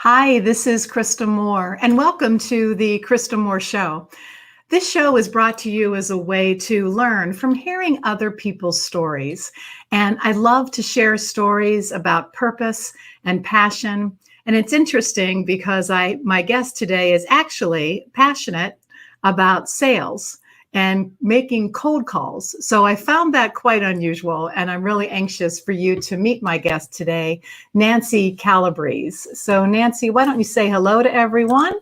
Hi, this is Krista Moore, and welcome to the Krista Moore Show. This show is brought to you as a way to learn from hearing other people's stories. And I love to share stories about purpose and passion. And it's interesting because my guest today is actually passionate about sales and making cold calls. So I found that quite unusual, and I'm really anxious for you to meet my guest today, Nancy Calabrese. So Nancy, why don't you say hello to everyone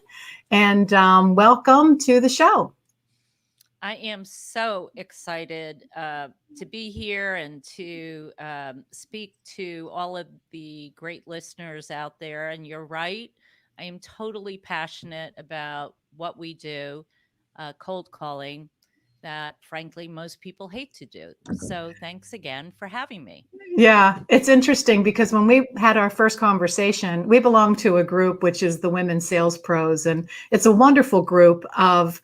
and welcome to the show. I am so excited to be here and to speak to all of the great listeners out there. And you're right, I am totally passionate about what we do, cold calling, that frankly most people hate to do. So thanks again for having me. Yeah, it's interesting because when we had our first conversation, we belong to a group which is the Women Sales Pros, and it's a wonderful group of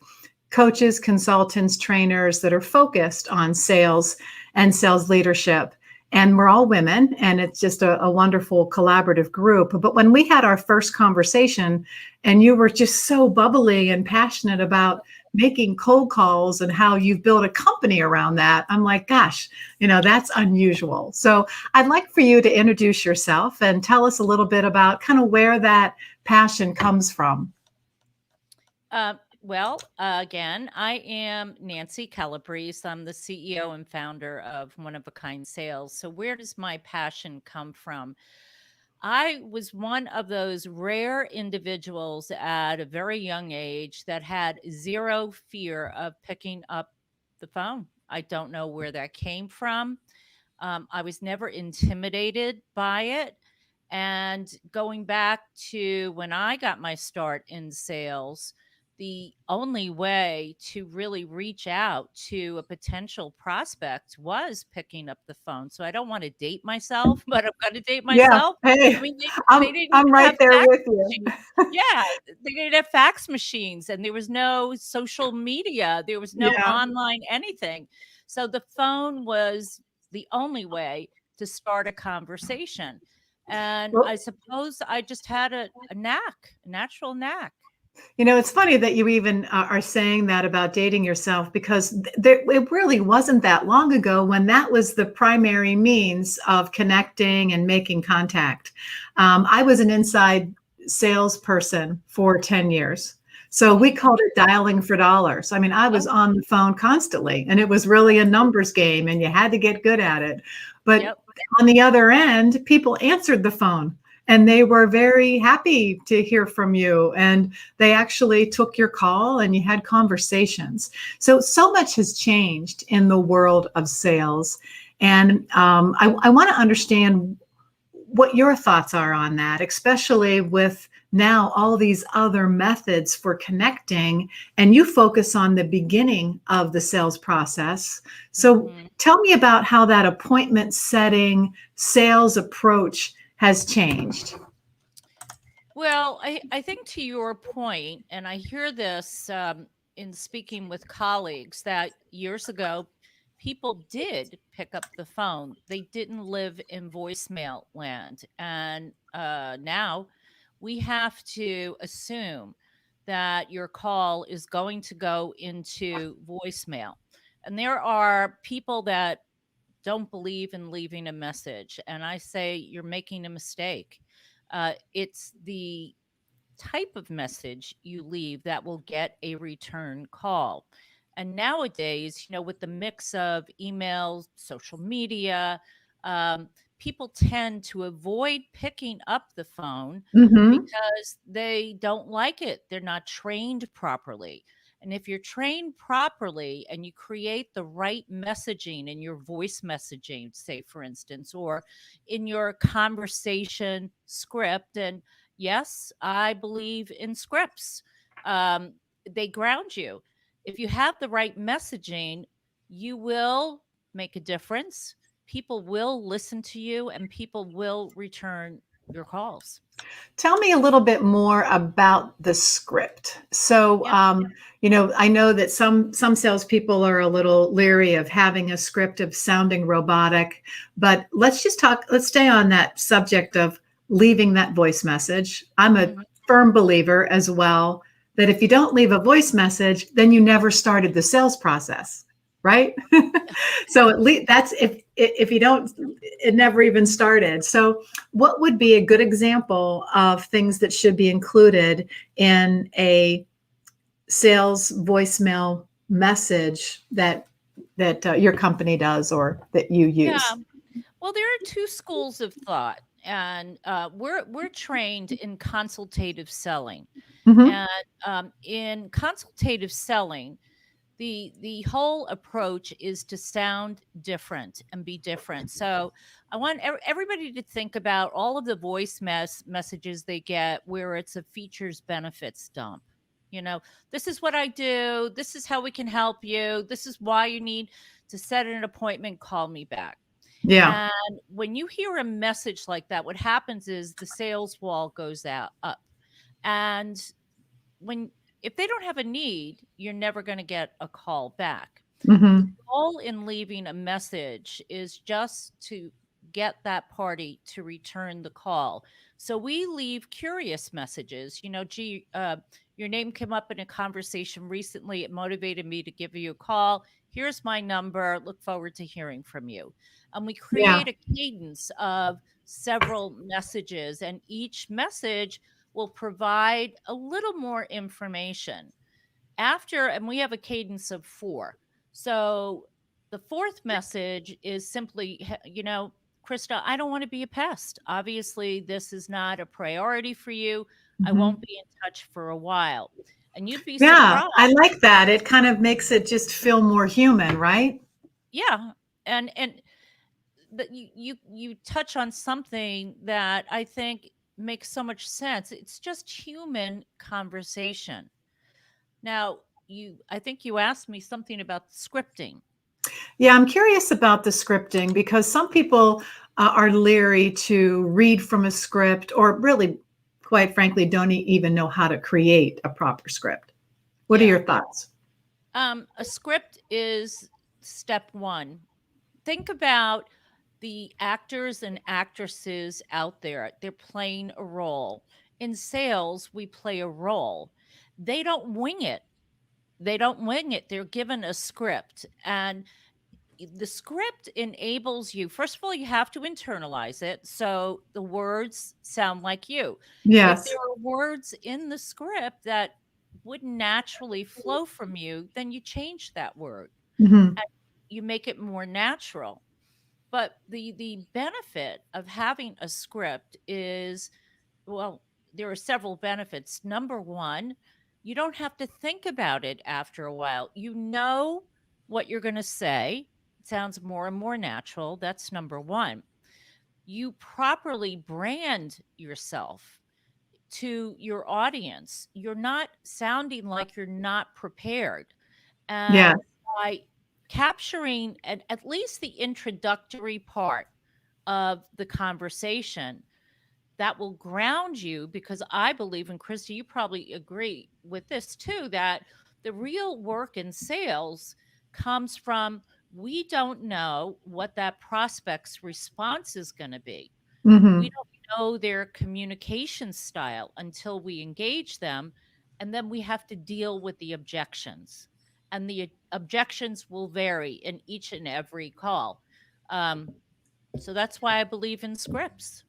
coaches, consultants, trainers that are focused on sales and sales leadership. And we're all women, and it's just a wonderful collaborative group. But when we had our first conversation, and you were just so bubbly and passionate about making cold calls and how you've built a company around that, I'm like, gosh, that's unusual. So I'd like for you to introduce yourself and tell us a little bit about kind of where that passion comes from. Again, I am Nancy Calabrese. I'm the CEO and founder of One of a Kind Sales. So, where does my passion come from? I was one of those rare individuals at a very young age that had zero fear of picking up the phone. I don't know where that came from. I was never intimidated by it. And going back to when I got my start in sales, the only way to really reach out to a potential prospect was picking up the phone. So I don't want to date myself, but I'm going to date Yeah, myself. hey, I mean, they didn't I'm even right have there fax with you. machines. Yeah, they didn't have fax machines, and there was no social media. There was no Yeah. online anything. So the phone was the only way to start a conversation. And I Well, suppose I just had a knack, a natural knack. it's funny that you even are saying that about dating yourself, because it really wasn't that long ago when that was the primary means of connecting and making contact. I was an inside salesperson for 10 years. So we Mhm. called it dialing for dollars. I mean, I was Oh, on the phone constantly, and it was really a numbers game, and you had to get good at it. But yep. on the other end, people answered the phone, and they were very happy to hear from you. And they actually took your call and you had conversations. So much has changed in the world of sales. And I want to understand what your thoughts are on that, especially with now all these other methods for connecting, and you focus on the beginning of the sales process. So Mhm. tell me about how that appointment setting sales approach has changed. Well, I think to your point, and I hear this in speaking with colleagues, that years ago, people did pick up the phone. They didn't live in voicemail land. And now we have to assume that your call is going to go into voicemail. And there are people that don't believe in leaving a message. And I say you're making a mistake. It's the type of message you leave that will get a return call. And nowadays, with the mix of emails, social media, um, people tend to avoid picking up the phone Mm-hmm. because they don't like it. They're not trained properly. And if you're trained properly and you create the right messaging in your voice messaging, say, for instance, or in your conversation script, and yes, I believe in scripts, um, they ground you. If you have the right messaging, you will make a difference. People will listen to you and people will return your calls. Tell me a little bit more about the script. So, Yep. I know that some salespeople are a little leery of having a script, of sounding robotic, but let's just talk. Let's stay on that subject of leaving that voice message. I'm a Mhm. firm believer as well that if you don't leave a voice message, then you never started the sales process, right? So at least that's if you don't, it never even started. So what would be a good example of things that should be included in a sales voicemail message that your company does or that you Yeah. use? Well, there are two schools of thought, and we're trained in consultative selling. Hmm. And in consultative selling, the whole approach is to sound different and be different. So I want everybody to think about all of the messages they get where it's a features benefits dump. You know, this is what I do. This is how we can help you. This is why you need to set an appointment. Call me back. Yeah. And when you hear a message like that, what happens is the sales wall goes out up. And when if they don't have a need, you're never going to get a call back. The Hmm. goal in leaving a message is just to get that party to return the call. So we leave curious messages. Gee, your name came up in a conversation recently. It motivated me to give you a call. Here's my number. Look forward to hearing from you. And we Yeah. create a cadence of several messages, and each message will provide a little more information and we have a cadence of four. So the fourth message is simply, Krista, I don't want to be a pest. Obviously, this is not a priority for you. I Hmm. won't be in touch for a while. And you'd be Yeah, surprised. I like that. It kind of makes it just feel more human, right? Yeah. And that you touch on something that I think makes so much sense. It's just human conversation. Now, I think you asked me something about scripting. Yeah, I'm curious about the scripting because some people are leery to read from a script or really, quite frankly, don't even know how to create a proper script. What are Yeah. your thoughts? A script is step one. Think about the actors and actresses out there. They're playing a role. In sales, we play a role. They don't wing it. They don't wing it. They're given a script. And the script enables you, first of all, you have to internalize it. So the words sound like you. If there Yes. are words in the script that wouldn't naturally flow from you, then you change that word Hmm. and you make it more natural. But the benefit of having a script is, well, there are several benefits. Number one, you don't have to think about it after a while. You know what you're going to say. It sounds more and more natural. That's number one. You properly brand yourself to your audience. You're not sounding like you're not prepared. Yeah. And by capturing at least the introductory part of the conversation, that will ground you, because I believe, and Christy, you probably agree with this too, that the real work in sales comes from we don't know what that prospect's response is going to be. We Hmm. don't know their communication style until we engage them. And then we have to deal with the objections. And the objections will vary in each and every call. So that's why I believe in scripts.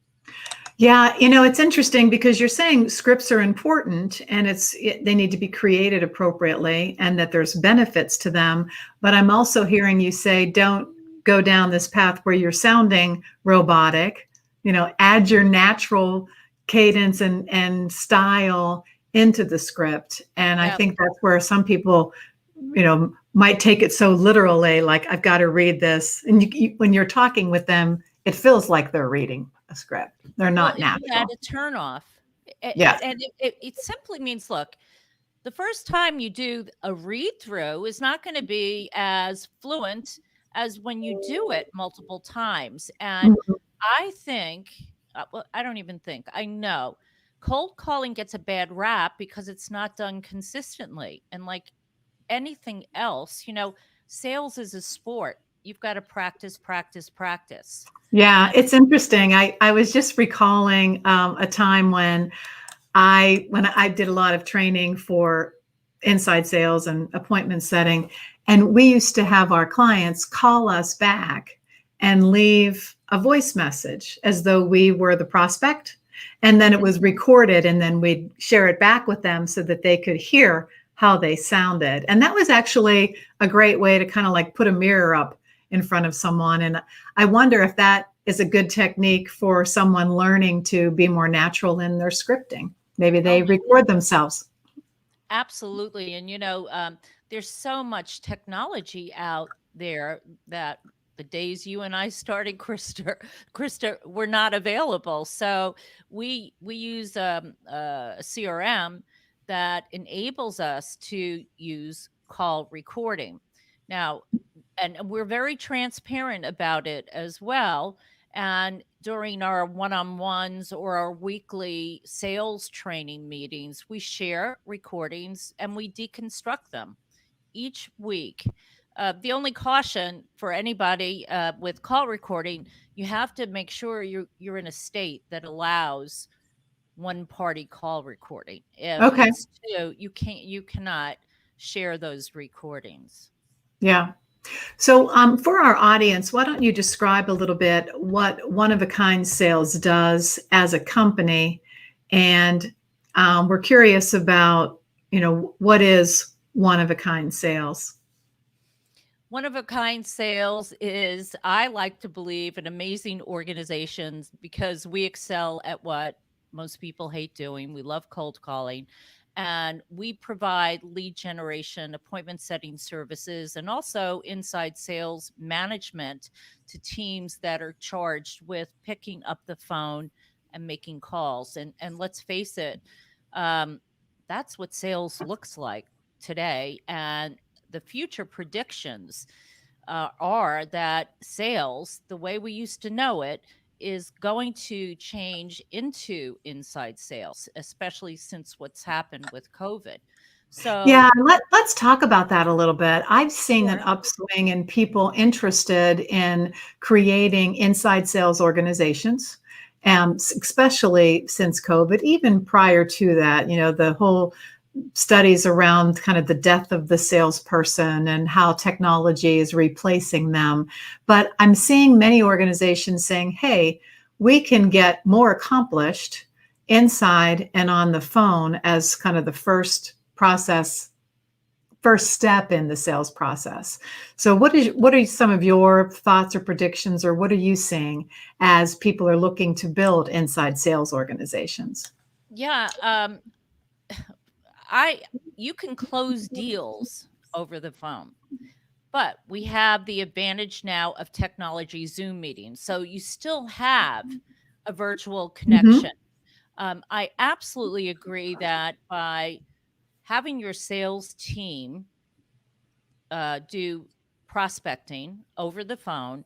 Yeah, it's interesting because you're saying scripts are important and they need to be created appropriately and that there's benefits to them. But I'm also hearing you say don't go down this path where you're sounding robotic. Add your natural cadence and style into the script. And I Yeah. think that's where some people, might take it so literally, like I've got to read this. And when you're talking with them, it feels like they're reading a script. They're Well, not isn't that natural. a turnoff? Yes. And it simply means, look, the first time you do a read through is not going to be as fluent as when you do it multiple times. And Mhm. I think, well, I don't even think, I know cold calling gets a bad rap because it's not done consistently. And like anything else, sales is a sport. you've got to practice, practice, practice. Yeah, it's interesting. I was just recalling a time when I did a lot of training for inside sales and appointment setting, and we used to have our clients call us back and leave a voice message as though we were the prospect, and then it was recorded, and then we'd share it back with them so that they could hear how they sounded. And that was actually a great way to kind of like put a mirror up in front of someone. And I wonder if that is a good technique for someone learning to be more natural in their scripting. Maybe they record themselves. Absolutely. And, there's so much technology out there that the days you and I started, Krista, were not available. So we use a CRM that enables us to use call recording. Now, and we're very transparent about it as well. And during our one-on-ones or our weekly sales training meetings, we share recordings and we deconstruct them each week. The only caution for anybody with call recording, you have to make sure you're in a state that allows one-party call recording. If Okay. it's two, you cannot share those recordings. Yeah. So for our audience, why don't you describe a little bit what One-of-a-Kind Sales does as a company? And we're curious about, what is One-of-a-Kind Sales? One-of-a-Kind Sales is, I like to believe, an amazing organization because we excel at what most people hate doing. We love cold calling. And we provide lead generation, appointment setting services, and also inside sales management to teams that are charged with picking up the phone and making calls. And let's face it, that's what sales looks like today. And the future predictions are that sales, the way we used to know it, is going to change into inside sales, especially since what's happened with COVID. So yeah, let's talk about that a little bit. I've seen Sure. an upswing in people interested in creating inside sales organizations, especially since COVID. Even prior to that, the whole studies around kind of the death of the salesperson and how technology is replacing them. But I'm seeing many organizations saying, hey, we can get more accomplished inside and on the phone as kind of the first step in the sales process. So what are some of your thoughts or predictions, or what are you seeing as people are looking to build inside sales organizations? Yeah, you can close deals over the phone, but we have the advantage now of technology, Zoom meetings. So you still have a virtual connection. I absolutely agree that by having your sales team do prospecting over the phone,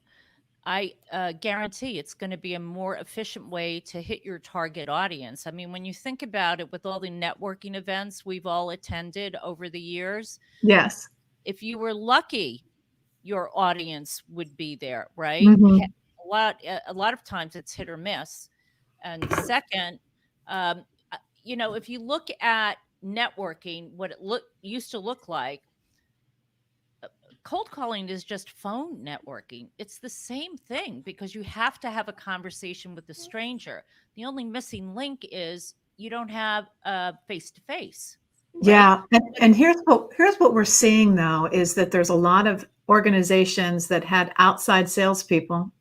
I guarantee it's going to be a more efficient way to hit your target audience. I mean, when you think about it, with all the networking events we've all attended over the years, Yes. if you were lucky, your audience would be there, right? Mm-hmm. A lot of times it's hit or miss. And second, if you look at networking, what it used to look like, cold calling is just phone networking. It's the same thing because you have to have a conversation with the stranger. The only missing link is you don't have a face-to-face. Right? Yeah, and here's what we're seeing though, is that there's a lot of organizations that had outside salespeople.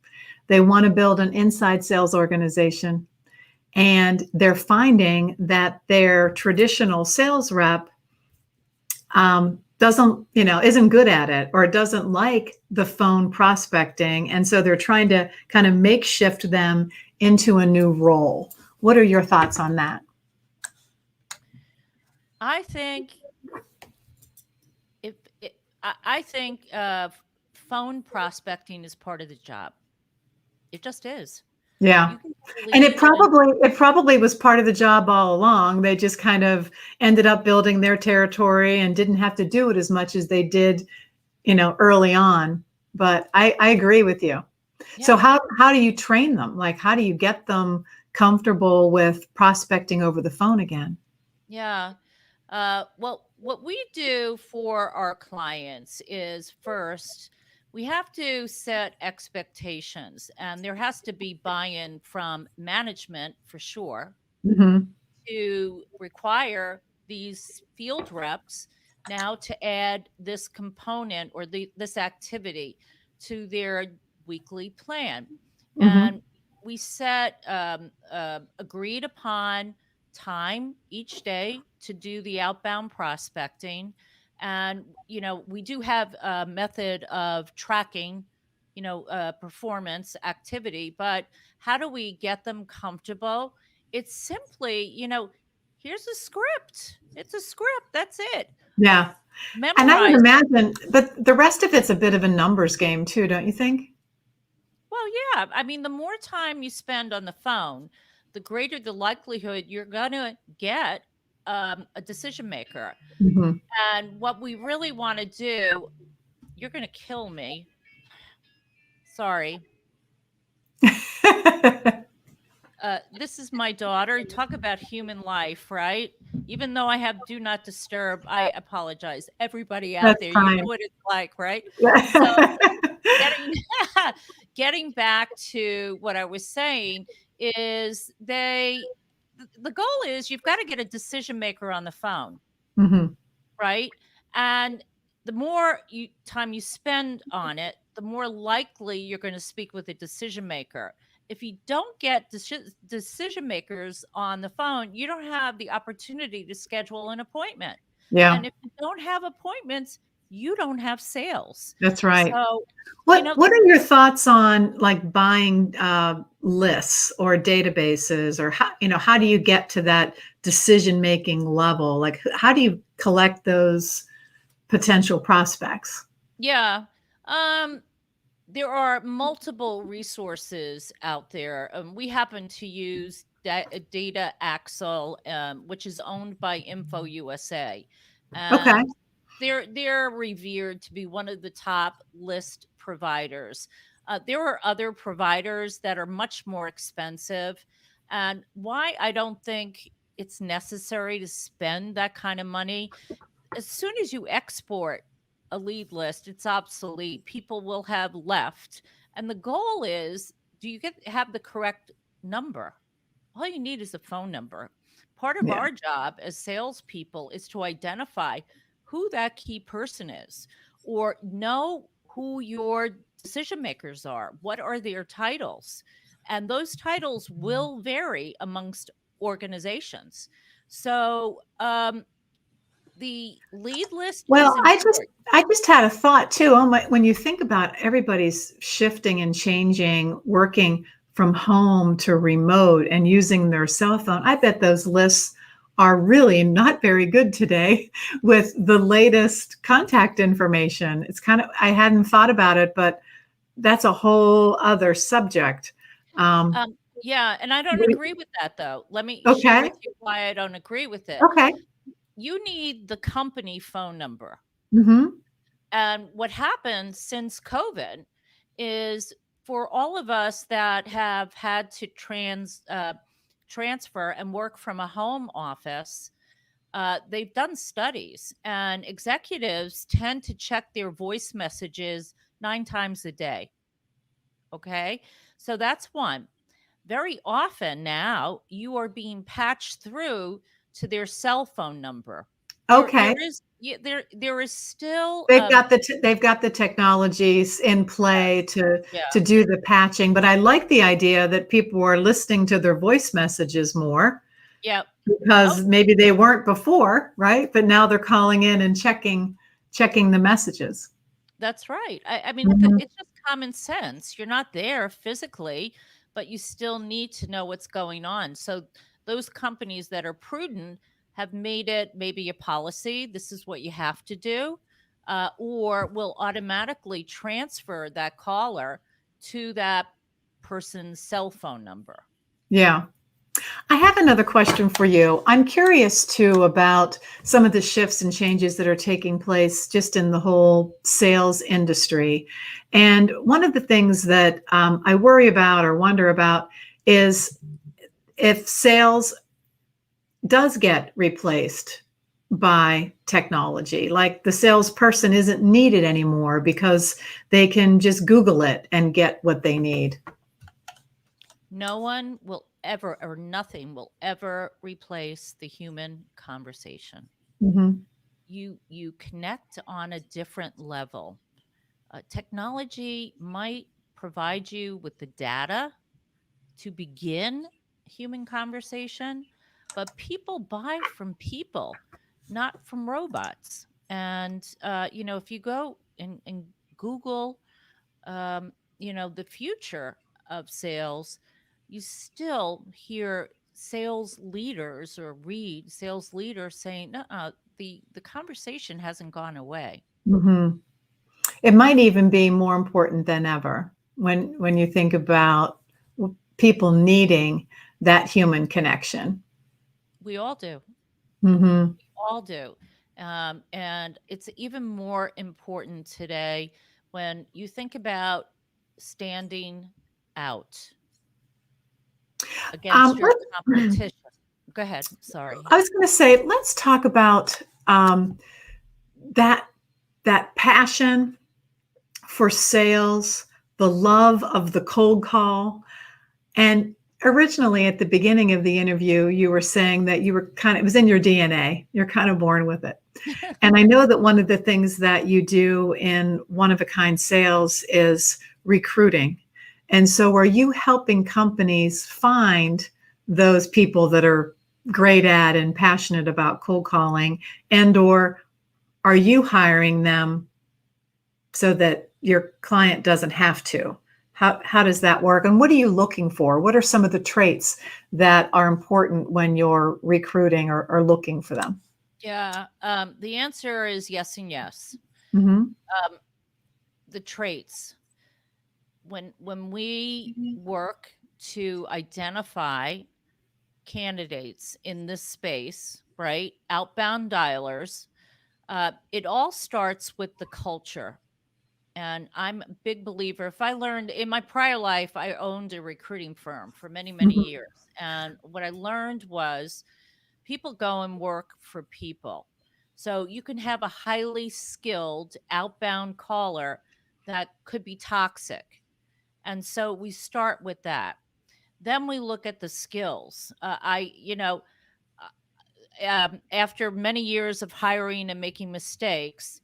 They want to build an inside sales organization, and they're finding that their traditional sales rep isn't good at it, or doesn't like the phone prospecting, and so they're trying to kind of makeshift them into a new role. What are your thoughts on that? I think phone prospecting is part of the job. It just is. Yeah. And it probably was part of the job all along. They just kind of ended up building their territory and didn't have to do it as much as they did, early on. but I agree with you. So Yeah. how do you train them? Like, how do you get them comfortable with prospecting over the phone again? Yeah. Well, what we do for our clients is first, we have to set expectations, and there has to be buy in from management for sure Hmm. to require these field reps now to add this component or this activity to their weekly plan. Hmm. And we set agreed upon time each day to do the outbound prospecting. And, we do have a method of tracking, performance activity, but how do we get them comfortable? It's simply, here's a script. It's a script. That's it. Yeah. And I would Memorize. imagine, but the rest of it's a bit of a numbers game too, don't you think? Well, yeah. I mean, the more time you spend on the phone, the greater the likelihood you're going to get a decision maker. Hmm. And what we really want to do, you're going to kill me. Sorry. This is my daughter. Talk about human life, right? Even though I have do not disturb, I apologize. Everybody out That's there, you know fine. what it's like, right? So getting getting back to what I was saying is the goal is you've got to get a decision maker on the phone, Hmm. right? And the more time you spend on it, the more likely you're going to speak with a decision maker. If you don't get decision makers on the phone, you don't have the opportunity to schedule an appointment. Yeah, And if you don't have appointments, you don't have sales. that's right. So, What are your thoughts on like buying lists or databases, or how do you get to that decision making level? Like, how do you collect those potential prospects? yeah. Um, there are multiple resources out there. We happen to use Data Axle, which is owned by Info USA, Okay. and they're revered to be one of the top list providers. There are other providers that are much more expensive, and why I don't think it's necessary to spend that kind of money. As soon as you export a lead list, it's obsolete. People will have left. And the goal is, do you have the correct number? All you need is a phone number. Part of Yeah. our job as salespeople is to identify who that key person is, or know who your decision makers are. What are their titles? And those titles will vary amongst organizations. So, the lead list is Well, important. I just had a thought too. Oh my, when you think about everybody's shifting and changing, working from home to remote and using their cell phone, I bet those lists are really not very good today with the latest contact information. It's kind of, I hadn't thought about it, but that's a whole other subject. Um, Yeah, and I don't we- agree with that though. Let me share okay. with you why I don't agree with it. Okay. You need the company phone number. Hmm. And what happened since COVID is for all of us that have had to transfer and work from a home office, they've done studies, and executives tend to check their voice messages 9 times a day. Okay. So that's one. Very often now you are being patched through to their cell phone number. There Okay. is there is still They've got the technologies in play yes, yeah, to do the patching, but I like the idea that people are listening to their voice messages more yeah. Oh, because maybe they weren't before, right? But now they're calling in and checking the messages. that's right. I mean, Mhm. it's just common sense. You're not there physically, but you still need to know what's going on. So those companies that are prudent have made it maybe a policy. This is what you have to do, or will automatically transfer that caller to that person's cell phone number. Yeah. I have another question for you. I'm curious too about some of the shifts and changes that are taking place just in the whole sales industry. And one of the things that I worry about or wonder about is if sales does get replaced by technology, like the salesperson isn't needed anymore because they can just Google it and get what they need. No one will ever, or nothing will ever replace the human conversation. Mm-hmm. You connect on a different level. Technology might provide you with the data to begin human conversation, but people buy from people, not from robots. And if you go and Google, um, the future of sales, you still hear sales leaders or read sales leaders saying, the conversation hasn't gone away. Mm-hmm. It might even be more important than ever when you think about people needing that human connection. We all do. Mm-hmm. All do. And it's even more important today when you think about standing out against your Let's, competition. Go ahead. Sorry. I was going to say, let's talk about that that passion for sales, the love of the cold call. And originally at the beginning of the interview, you were saying that you were it was in your DNA. You're kind of born with it. And I know that one of the things that you do in one-of-a-kind sales is recruiting. And so are you helping companies find those people that are great at and passionate about cold calling, and or are you hiring them so that your client doesn't have to? How does that work? And what are you looking for? What are some of the traits that are important when you're recruiting or looking for them? Yeah. The answer is yes and yes. Mm-hmm. The traits. When we work to identify candidates in this space, right? Outbound dialers, it all starts with the culture. And I'm a big believer. If I learned in my prior life, I owned a recruiting firm for many, many Mm-hmm. years. And what I learned was people go and work for people. So you can have a highly skilled outbound caller that could be toxic. And so we start with that. Then we look at the skills. After many years of hiring and making mistakes,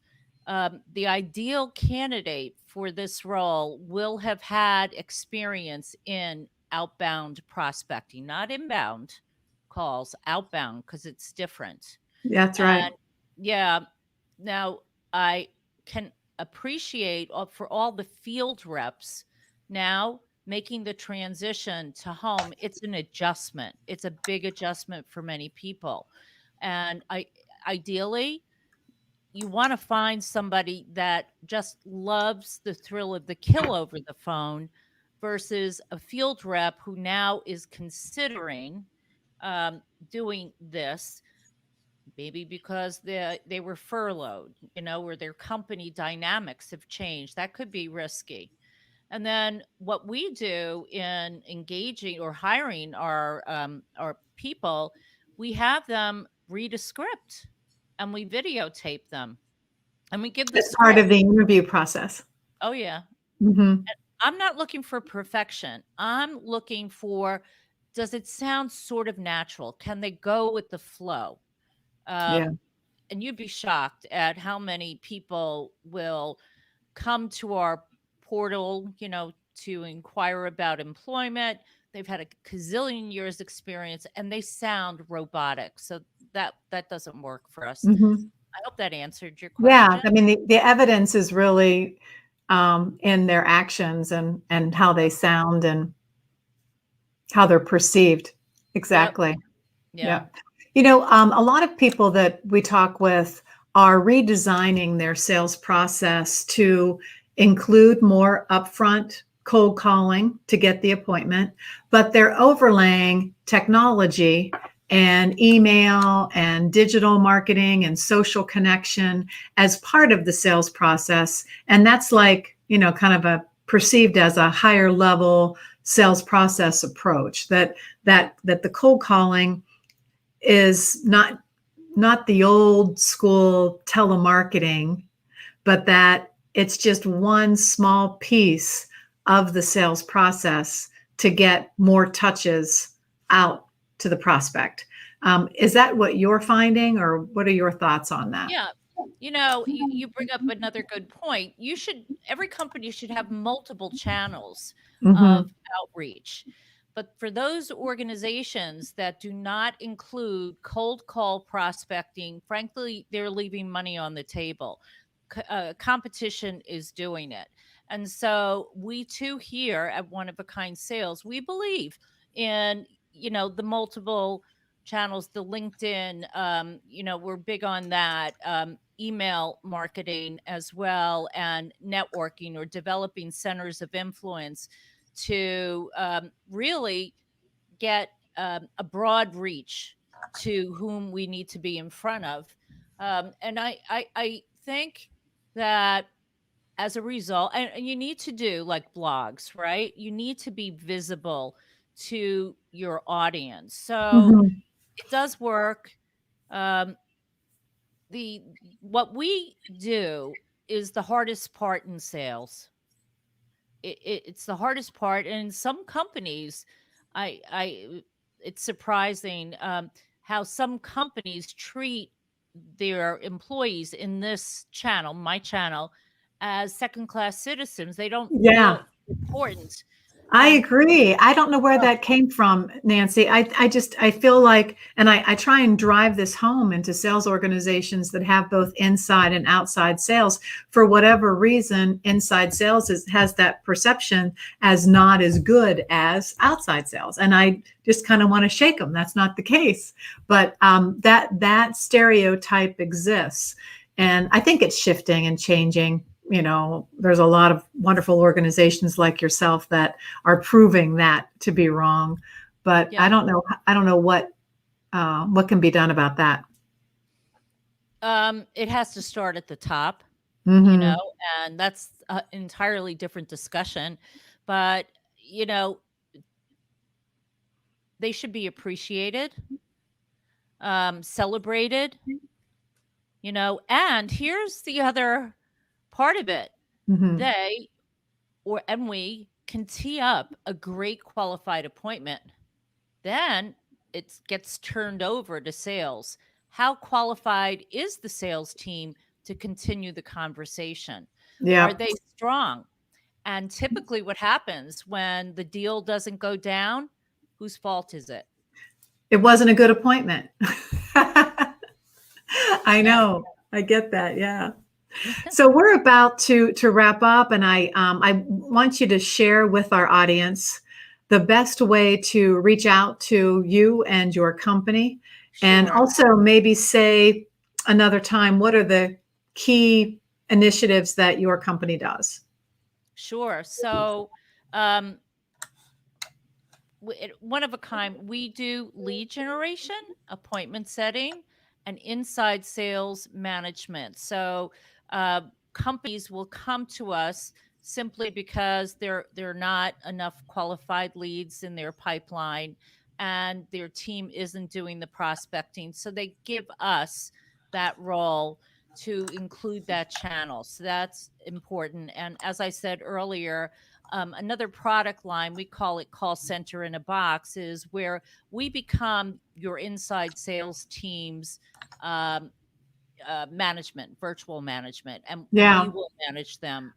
the ideal candidate for this role will have had experience in outbound prospecting, not inbound calls, outbound, because it's different. That's right. And yeah, now I can appreciate for all the field reps now making the transition to home. It's an adjustment. It's a big adjustment for many people. And ideally, you want to find somebody that just loves the thrill of the kill over the phone versus a field rep who now is considering um, doing this, maybe because they were furloughed, or their company dynamics have changed. That could be risky. And then what we do in engaging or hiring our people, we have them read a script and we videotape them and we give the It's part script. of the interview process. Oh yeah. Mm-hmm. I'm not looking for perfection. I'm looking for, does it sound sort of natural? Can they go with the flow? Yeah. And you'd be shocked at how many people will come to our portal, to inquire about employment. They've had a gazillion years experience and they sound robotic. So that doesn't work for us. Mm-hmm. I hope that answered your Yeah. question. I mean, the evidence is really in their actions and how they sound and how they're perceived. Yep. Exactly. Yeah. Yeah. A lot of people that we talk with are redesigning their sales process to include more upfront cold calling to get the appointment, but they're overlaying technology and email and digital marketing and social connection as part of the sales process. And that's like, kind of a perceived as a higher level sales process approach, that the cold calling is not the old school telemarketing, but that it's just one small piece of the sales process to get more touches out to the prospect. Is that what you're finding, or what are your thoughts on that? Yeah. You bring up another good point. Every company should have multiple channels Mm-hmm. of outreach. But for those organizations that do not include cold call prospecting, frankly, they're leaving money on the table. Competition is doing it. And so we too here at One of a Kind Sales, we believe in, the multiple channels, the LinkedIn, we're big on that, email marketing as well, and networking or developing centers of influence to really get a broad reach to whom we need to be in front of. And I think that as a result, and you need to do like blogs, right? You need to be visible to your audience. So Mm-hmm. it does work. Um, what we do is the hardest part in sales. It's the hardest part, and in some companies, I it's surprising how some companies treat their employees in this channel, my channel, as second class citizens. They don't Yeah. feel important, I and agree. I don't know where that came from, Nancy. I feel like, and I try and drive this home into sales organizations that have both inside and outside sales. For whatever reason, inside sales has that perception as not as good as outside sales. And I just kind of want to shake them. That's not the case. But that stereotype exists. And I think it's shifting and changing. There's a lot of wonderful organizations like yourself that are proving that to be wrong, but yeah, I don't know what can be done about that. it has to start at the top, you know, Mm-hmm. and that's an entirely different discussion. But you know, they should be appreciated, celebrated, and here's the other part of it. Mm-hmm. They and we can tee up a great qualified appointment. Then it gets turned over to sales. How qualified is the sales team to continue the conversation? Are Yeah, they strong? And typically, what happens when the deal doesn't go down, whose fault is it? it wasn't a good appointment. I Yeah. know. I get that. Yeah. So we're about to wrap up, and I want you to share with our audience the best way to reach out to you and your company, and Sure. also maybe say another time what are the key initiatives that your company does. Sure. So, um, One of a Kind, we do lead generation, appointment setting, and inside sales management. So, uh, companies will come to us simply because there are not enough qualified leads in their pipeline, and their team isn't doing the prospecting. So they give us that role to include that channel. So that's important. And as I said earlier, another product line, we call it Call Center in a Box, is where we become your inside sales team's um, management, virtual management, and we Yeah. will manage them.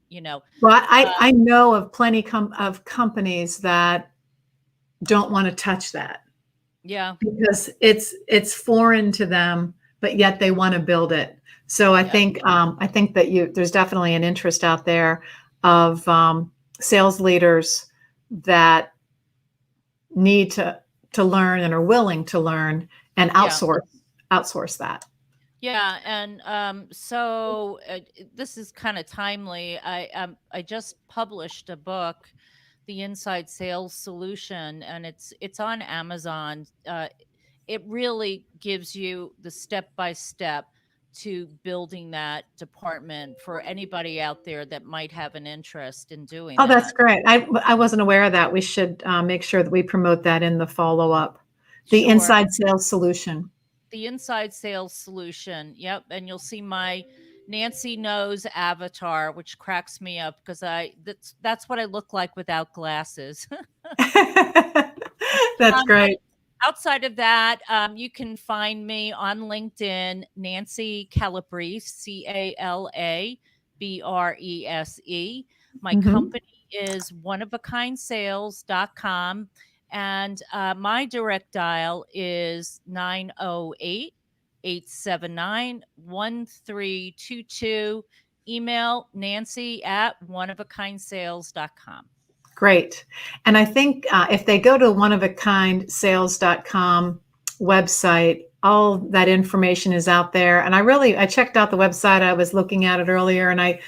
Well, Uh, I know of plenty of companies that don't want to touch that yeah, because it's foreign to them, but yet they want to build it. So yeah, I think that there's definitely an interest out there of sales leaders that need to learn and are willing to learn and yeah. outsource that. Yeah, and so this is kind of timely. I just published a book the Inside Sales Solution, and it's on Amazon. It really gives you the step by step to building that department for anybody out there that might have an interest in doing Oh, that's that. great. I wasn't aware of that. We should make sure that we promote that in the follow-up. The Sure. Inside Sales Solution. The Inside Sales Solution. Yep. And you'll see my Nancy Knows avatar, which cracks me up because that's what I look like without glasses. That's great. Outside of that, you can find me on LinkedIn, Nancy Calabrese, Calabrese. My company is oneofakindSales.com. And my direct dial is 908-879-1322. Email Nancy@oneofakindSales.com. Great. And I think if they go to oneofakindSales.com website, all that information is out there. And I checked out the website. I was looking at it earlier, and I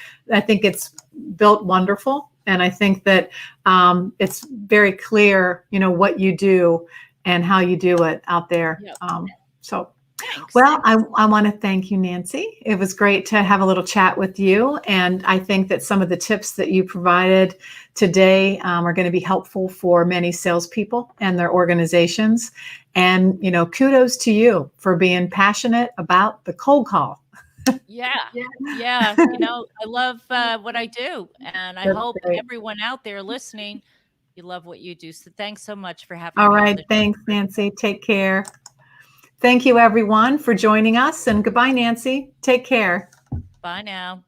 think it's built wonderful. And I think that it's very clear, what you do and how you do it out there. Yep. Thanks. Well, I want to thank you, Nancy. It was great to have a little chat with you. And I think that some of the tips that you provided today are going to be helpful for many salespeople and their organizations. And, kudos to you for being passionate about the cold call. Yeah. I love what I do. And I hope everyone out there listening, you love what you do. So thanks so much for having me. All right. Thanks, Nancy. Take care. Thank you, everyone, for joining us. And goodbye, Nancy. Take care. Bye now.